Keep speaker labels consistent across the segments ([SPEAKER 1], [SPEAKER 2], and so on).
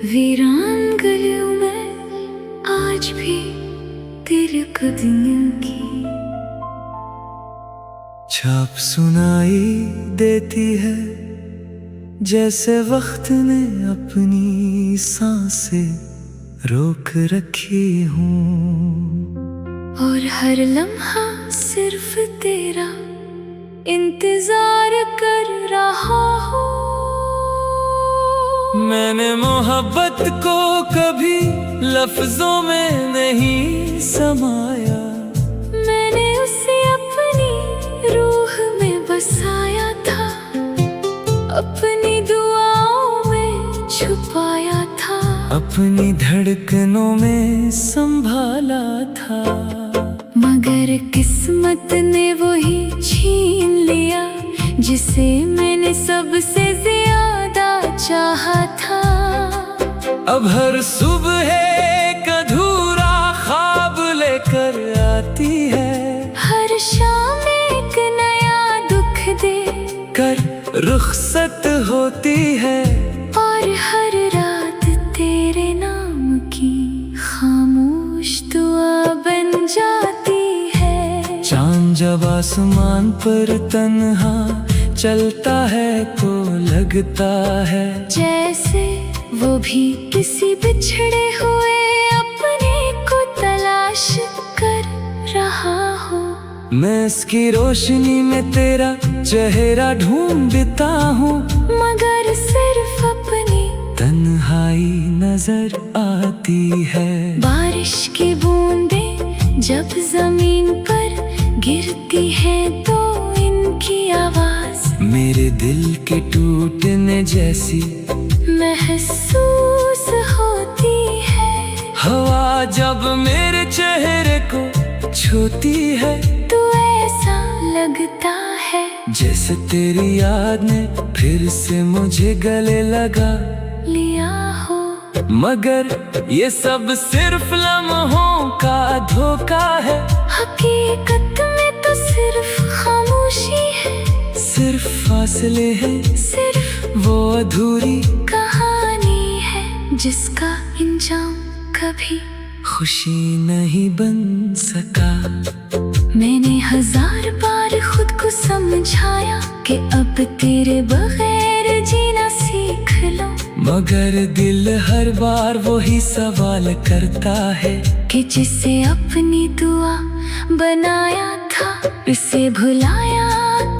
[SPEAKER 1] वीरान गलियों में आज भी तेरे कदमों की
[SPEAKER 2] छाप सुनाई देती है, जैसे वक्त ने अपनी सांसें रोक रखी हूँ।
[SPEAKER 1] और हर लम्हा सिर्फ तेरा इंतजार कर रहा हूँ।
[SPEAKER 2] मैंने मोहब्बत को कभी लफ्जों में नहीं समाया,
[SPEAKER 1] मैंने उसे अपनी रूह में बसाया था, अपनी दुआओं में छुपाया था,
[SPEAKER 2] अपनी धड़कनों में संभाला था।
[SPEAKER 1] मगर किस्मत ने वही छीन लिया जिसे मैंने सबसे ज्यादा चाहा था।
[SPEAKER 2] अब हर सुबह एक अधूरा ख्वाब लेकर आती है,
[SPEAKER 1] हर शाम एक नया दुख दे
[SPEAKER 2] कर रुखसत होती है।
[SPEAKER 1] और हर रात तेरे नाम की खामोश दुआ बन जाती है।
[SPEAKER 2] चांद जब आसमान पर तन्हा चलता है तो लगता है
[SPEAKER 1] जैसे वो भी किसी बिछड़े हुए अपने को तलाश कर रहा हो।
[SPEAKER 2] मैं इसकी रोशनी में तेरा चेहरा ढूंढता हूँ,
[SPEAKER 1] मगर सिर्फ अपनी
[SPEAKER 2] तन्हाई नजर आती है।
[SPEAKER 1] बारिश की बूंदें जब जमीन पर गिरती है तो इनकी आवाज
[SPEAKER 2] मेरे दिल के टूटने जैसी
[SPEAKER 1] महसूस होती है।
[SPEAKER 2] हवा जब मेरे चेहरे को छूती है
[SPEAKER 1] तो ऐसा लगता है
[SPEAKER 2] जैसे तेरी याद ने फिर से मुझे गले लगा
[SPEAKER 1] लिया हो।
[SPEAKER 2] मगर ये सब सिर्फ लम्हों का धोखा है,
[SPEAKER 1] हकीकत में तो सिर्फ खामोशी है,
[SPEAKER 2] सिर्फ फासले हैं,
[SPEAKER 1] सिर्फ
[SPEAKER 2] वो अधूरी
[SPEAKER 1] कहानी है जिसका इंजाम कभी
[SPEAKER 2] खुशी नहीं बन सका।
[SPEAKER 1] मैंने हजार बार खुद को समझाया कि अब तेरे बगैर जीना सीख लो,
[SPEAKER 2] मगर दिल हर बार वही सवाल करता है
[SPEAKER 1] कि जिसे अपनी दुआ बनाया था उसे भुलाया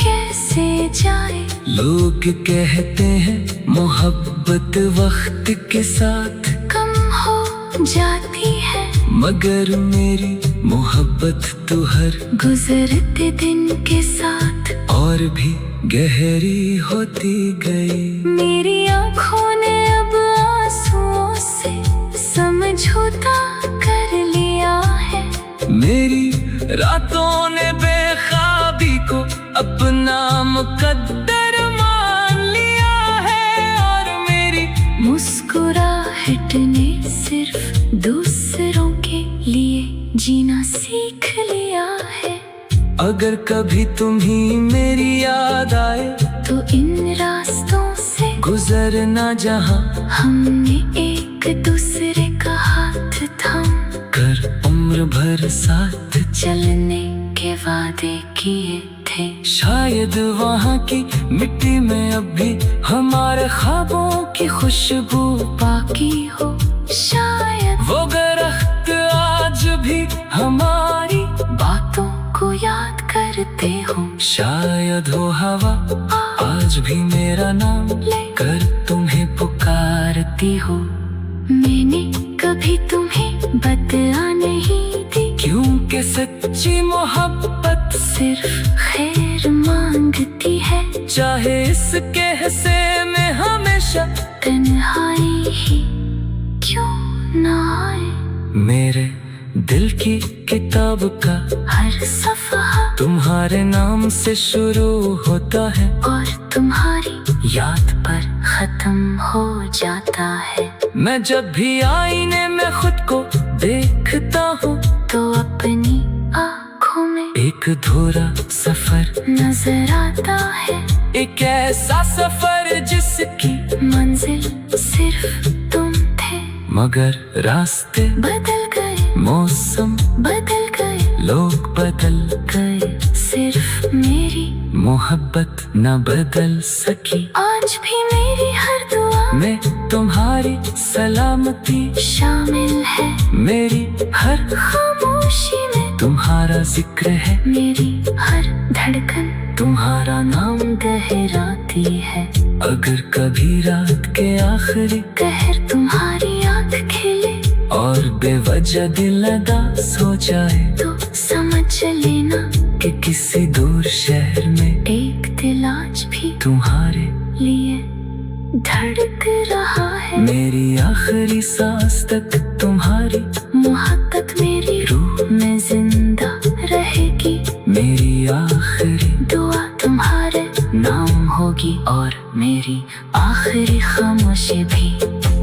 [SPEAKER 1] कैसे जाए।
[SPEAKER 2] लोग कहते हैं मोहब्बत वक्त के साथ
[SPEAKER 1] कम हो जाती है,
[SPEAKER 2] मगर मेरी मोहब्बत तो हर
[SPEAKER 1] गुजरते दिन के साथ
[SPEAKER 2] और भी गहरी होती गई।
[SPEAKER 1] मेरी आँखों ने अब आंसुओं से समझौता कर लिया है,
[SPEAKER 2] मेरी रातों ने बेख्वाबी को अपना मुकद्दर मान लिया है, और मेरी
[SPEAKER 1] मुस्कुराहट ने सिर्फ दूसरों के लिए जीना सीख लिया है।
[SPEAKER 2] अगर कभी तुम्ही मेरी याद आए
[SPEAKER 1] तो इन रास्तों से
[SPEAKER 2] गुजरना जहाँ
[SPEAKER 1] हमने एक दूसरे का हाथ थाम
[SPEAKER 2] कर उम्र भर साथ
[SPEAKER 1] चलने के वादे किए थे।
[SPEAKER 2] शायद वहाँ की मिट्टी में अब भी हमारे ख्वाबों की खुशबू
[SPEAKER 1] बाकी हो, शायद
[SPEAKER 2] वो दरख्त आज भी हमारी
[SPEAKER 1] बातों को याद करते हो,
[SPEAKER 2] शायद हो हवा आज भी मेरा नाम कर तुम्हें पुकारती हो।
[SPEAKER 1] मैंने कभी तुम्हें बदला नहीं दी,
[SPEAKER 2] क्योंकि सच्ची मोहब्बत
[SPEAKER 1] सिर्फ खैर मांगती है,
[SPEAKER 2] चाहे इसके हिस्से में हमेशा
[SPEAKER 1] तन्हाई ही क्यों ना आए।
[SPEAKER 2] मेरे दिल की किताब का
[SPEAKER 1] हर सफ़ा
[SPEAKER 2] तुम्हारे नाम से शुरू होता है
[SPEAKER 1] और तुम्हारी याद पर खत्म हो जाता है।
[SPEAKER 2] मैं जब भी आईने में खुद को देखता हूँ
[SPEAKER 1] तो अपनी आँखों में
[SPEAKER 2] एक अधूरा सफर
[SPEAKER 1] नजर आता है,
[SPEAKER 2] एक ऐसा सफर जिसकी
[SPEAKER 1] मंजिल सिर्फ तुम थे।
[SPEAKER 2] मगर रास्ते
[SPEAKER 1] बदल गए,
[SPEAKER 2] मौसम
[SPEAKER 1] बदल गए,
[SPEAKER 2] लोग बदल
[SPEAKER 1] गए, सिर्फ मेरी
[SPEAKER 2] मोहब्बत न बदल सकी।
[SPEAKER 1] आज भी मेरी हर दुआ
[SPEAKER 2] में तुम्हारी सलामती
[SPEAKER 1] शामिल है,
[SPEAKER 2] मेरी हर
[SPEAKER 1] खामोशी में
[SPEAKER 2] तुम्हारा जिक्र है,
[SPEAKER 1] मेरी हर धड़कन
[SPEAKER 2] तुम्हारा नाम
[SPEAKER 1] गहराती है।
[SPEAKER 2] अगर कभी रात के आखिरी
[SPEAKER 1] कहर तुम्हारी आँख खिले
[SPEAKER 2] और बेवजह दिल उदास हो जाए
[SPEAKER 1] तो समझ लेना
[SPEAKER 2] कि किसी दूर शहर में
[SPEAKER 1] एक दिल आज भी
[SPEAKER 2] तुम्हारे
[SPEAKER 1] लिए धड़क रहा है।
[SPEAKER 2] मेरी आखिरी सांस तक तुम्हारी
[SPEAKER 1] मोहब्बत मेरी
[SPEAKER 2] रूह
[SPEAKER 1] में जिंदा रहेगी,
[SPEAKER 2] मेरी आखिरी
[SPEAKER 1] दुआ तुम्हारे
[SPEAKER 2] नाम होगी
[SPEAKER 1] और मेरी आखिरी खामोशी भी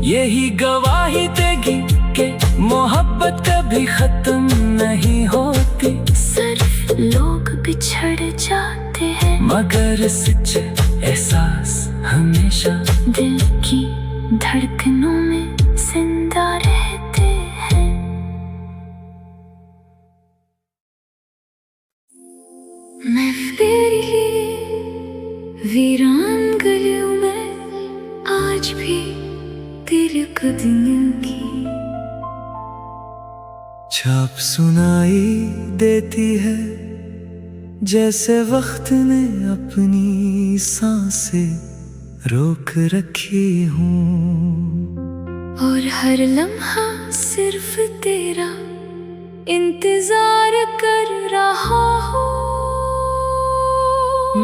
[SPEAKER 2] यही गवाही देगी कि मोहब्बत कभी खत्म नहीं होती।
[SPEAKER 1] सिर्फ लोग बिछड़ जाते हैं,
[SPEAKER 2] मगर सच्चे एहसास हमेशा
[SPEAKER 1] दिल की धड़कनों में जिंदा रहते हैं। मैं तेरी वीरान गलियों में आज भी तेरे कदमों की
[SPEAKER 2] छाप सुनाई देती है, जैसे वक्त ने अपनी सांसें रोक रखी हूँ।
[SPEAKER 1] और हर लम्हा सिर्फ तेरा इंतजार कर रहा हूँ।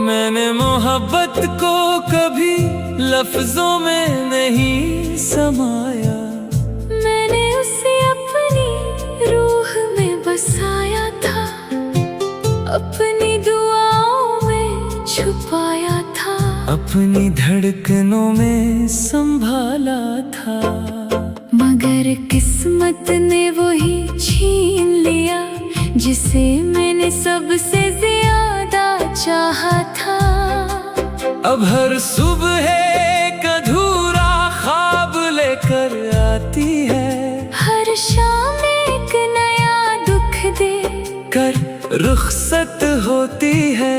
[SPEAKER 2] मैंने मोहब्बत को कभी लफ्जों में नहीं समाया,
[SPEAKER 1] मैंने उसे अपनी रूह में बसाया था, अपनी दुआओं में छुपाया था,
[SPEAKER 2] अपनी धड़कनों में संभाला था।
[SPEAKER 1] मगर किस्मत ने वही छीन लिया जिसे मैंने सबसे ज्यादा चाहा था।
[SPEAKER 2] अब हर सुबह एक अधूरा ख्वाब लेकर आती है,
[SPEAKER 1] हर शाम एक नया दुख दे
[SPEAKER 2] कर रुखसत होती है,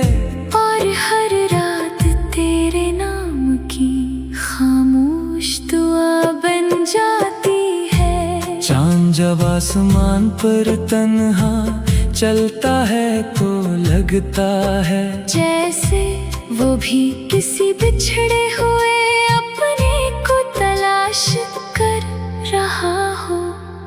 [SPEAKER 1] और हर रात तेरे नाम की खामोश दुआ बन जाती है।
[SPEAKER 2] चांद जब आसमान पर तन्हा चलता है तो लगता है
[SPEAKER 1] जैसे वो भी किसी बिछड़े हुए अपने को तलाश कर रहा हो।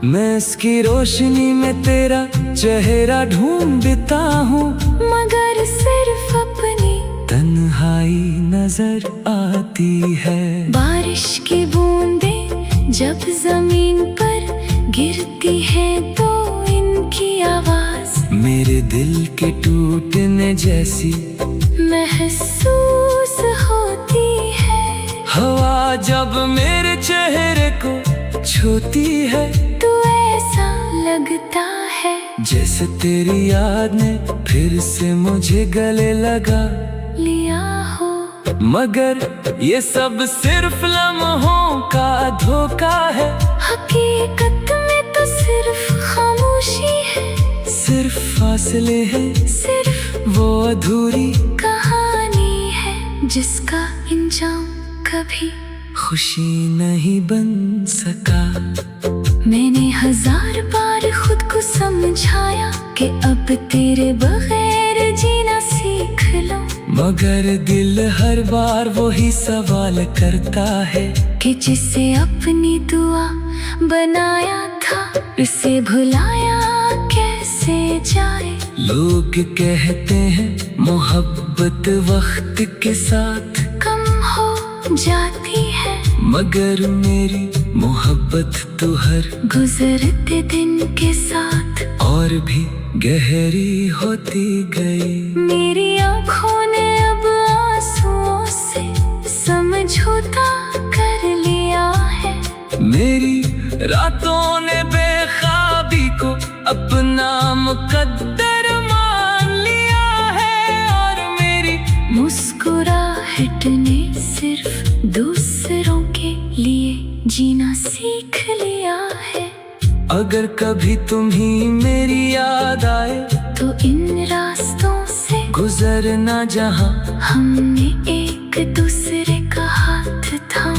[SPEAKER 2] मैं इसकी रोशनी में तेरा चेहरा ढूंढता हूँ,
[SPEAKER 1] मगर सिर्फ अपनी
[SPEAKER 2] तन्हाई नजर आती है।
[SPEAKER 1] बारिश की बूंदें जब जमीन पर गिरती हैं तो इनकी आवाज
[SPEAKER 2] मेरे दिल के टूटने जैसी
[SPEAKER 1] महसूस होती है।
[SPEAKER 2] हवा जब मेरे चेहरे को छूती है
[SPEAKER 1] तो ऐसा लगता है
[SPEAKER 2] जैसे तेरी याद ने फिर से मुझे गले लगा
[SPEAKER 1] लिया हो।
[SPEAKER 2] मगर ये सब सिर्फ लम्हों का धोखा है,
[SPEAKER 1] हकीकत में तो सिर्फ खामोशी है,
[SPEAKER 2] सिर्फ फासले हैं,
[SPEAKER 1] सिर्फ
[SPEAKER 2] वो अधूरी
[SPEAKER 1] कहानी है जिसका इंजाम कभी
[SPEAKER 2] खुशी नहीं बन सका।
[SPEAKER 1] मैंने हजार बार खुद को समझाया कि अब तेरे बगैर जीना सीख लो,
[SPEAKER 2] मगर दिल हर बार वही सवाल करता है
[SPEAKER 1] कि जिसे अपनी दुआ बनाया था उसे भुलाया कैसे जाए।
[SPEAKER 2] लोग कहते हैं मोहब्बत वक्त के साथ
[SPEAKER 1] कम हो जाती है,
[SPEAKER 2] मगर मेरी मोहब्बत तो हर
[SPEAKER 1] गुजरते दिन के साथ
[SPEAKER 2] और भी गहरी होती गई।
[SPEAKER 1] मेरी आँखों ने अब आंसुओं से समझौता कर लिया है,
[SPEAKER 2] मेरी रातों ने बेख्वाबी को अपना मुकद्दर मान लिया है, और मेरी
[SPEAKER 1] मुस्कुराहट ने सिर्फ दूसरों के लिए जीना सीख लिया
[SPEAKER 2] अगर कभी तुम्ही मेरी याद आए
[SPEAKER 1] तो इन रास्तों से
[SPEAKER 2] गुजरना जहाँ,
[SPEAKER 1] हमने एक दूसरे का हाथ थाम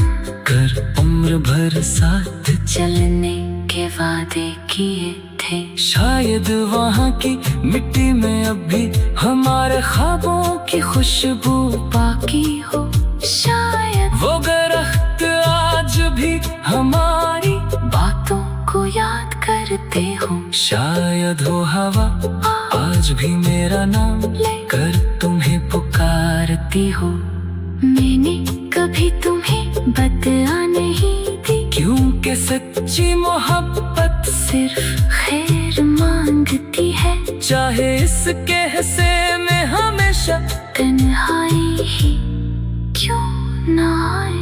[SPEAKER 2] कर उम्र भर साथ
[SPEAKER 1] चलने के वादे किए थे।
[SPEAKER 2] शायद वहाँ की मिट्टी में अब भी हमारे ख्वाबों की खुशबू
[SPEAKER 1] बाकी हो, शायद
[SPEAKER 2] वो दरख्त आज भी हमारी
[SPEAKER 1] बातों को याद करते हो।
[SPEAKER 2] शायद हो हवा आज भी मेरा नाम कर तुम्हें पुकारती हो।
[SPEAKER 1] मैंने कभी तुम्हें बदला नहीं दी,
[SPEAKER 2] क्योंकि सच्ची मोहब्बत
[SPEAKER 1] सिर्फ खैर मांगती है।
[SPEAKER 2] चाहे इसके हिस्से में हमेशा
[SPEAKER 1] तन्हाई ही क्यों ना आए,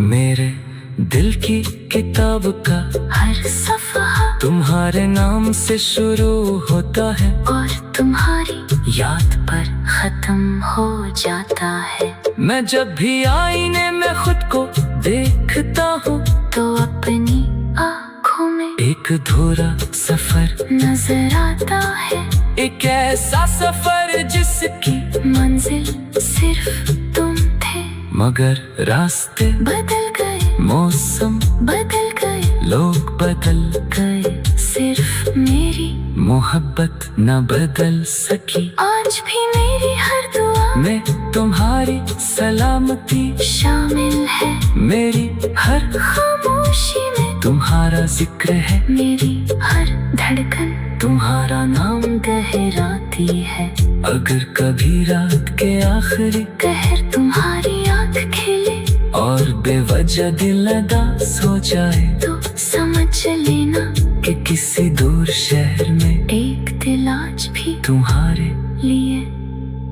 [SPEAKER 2] मेरे दिल की किताब का
[SPEAKER 1] हर सफ़हा
[SPEAKER 2] तुम्हारे नाम से शुरू होता है
[SPEAKER 1] और तुम्हारी याद पर खत्म हो जाता है।
[SPEAKER 2] मैं जब भी आईने में खुद को देखता हूँ
[SPEAKER 1] तो अपनी आँखों में
[SPEAKER 2] एक अधूरा सफर
[SPEAKER 1] नजर आता है।
[SPEAKER 2] एक ऐसा सफर जिसकी
[SPEAKER 1] मंजिल सिर्फ तुम थे,
[SPEAKER 2] मगर रास्ते
[SPEAKER 1] बदल गए,
[SPEAKER 2] मौसम
[SPEAKER 1] बदल गए,
[SPEAKER 2] लोग बदल
[SPEAKER 1] गए, सिर्फ मेरी
[SPEAKER 2] मोहब्बत न बदल सकी।
[SPEAKER 1] आज भी मेरी हर दुआ
[SPEAKER 2] में तुम्हारी सलामती
[SPEAKER 1] शामिल है,
[SPEAKER 2] मेरी हर
[SPEAKER 1] खामोशी में
[SPEAKER 2] तुम्हारा जिक्र है,
[SPEAKER 1] मेरी हर धड़कन
[SPEAKER 2] तुम्हारा नाम
[SPEAKER 1] गहराती है।
[SPEAKER 2] अगर कभी रात के आखिरी
[SPEAKER 1] कहर तुम्हारी आँख खिले
[SPEAKER 2] और बेवजह दिल उदास हो जाए
[SPEAKER 1] तो समझ लेना
[SPEAKER 2] कि किसी दूर शहर में
[SPEAKER 1] एक दिल आज भी
[SPEAKER 2] तुम्हारे
[SPEAKER 1] लिए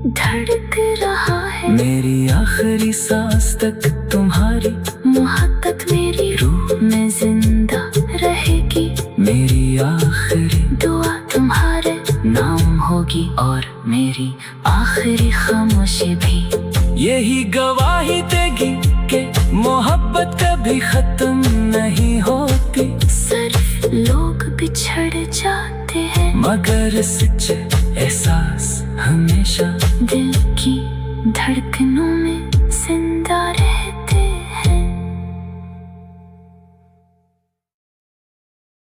[SPEAKER 1] धड़क रहा है।
[SPEAKER 2] मेरी आखिरी सांस तक तुम्हारी
[SPEAKER 1] मोहब्बत मेरी
[SPEAKER 2] रूह
[SPEAKER 1] में जिंदा रहेगी,
[SPEAKER 2] मेरी आखिरी
[SPEAKER 1] दुआ तुम्हारे
[SPEAKER 2] नाम होगी
[SPEAKER 1] और मेरी आखिरी खामोशी भी
[SPEAKER 2] यही गवाही देगी कि मोहब्बत कभी खत्म नहीं होती।
[SPEAKER 1] सिर्फ लोग बिछड़ जाते हैं,
[SPEAKER 2] मगर सच्चे एहसास हमेशा
[SPEAKER 1] दिल की धड़कनों में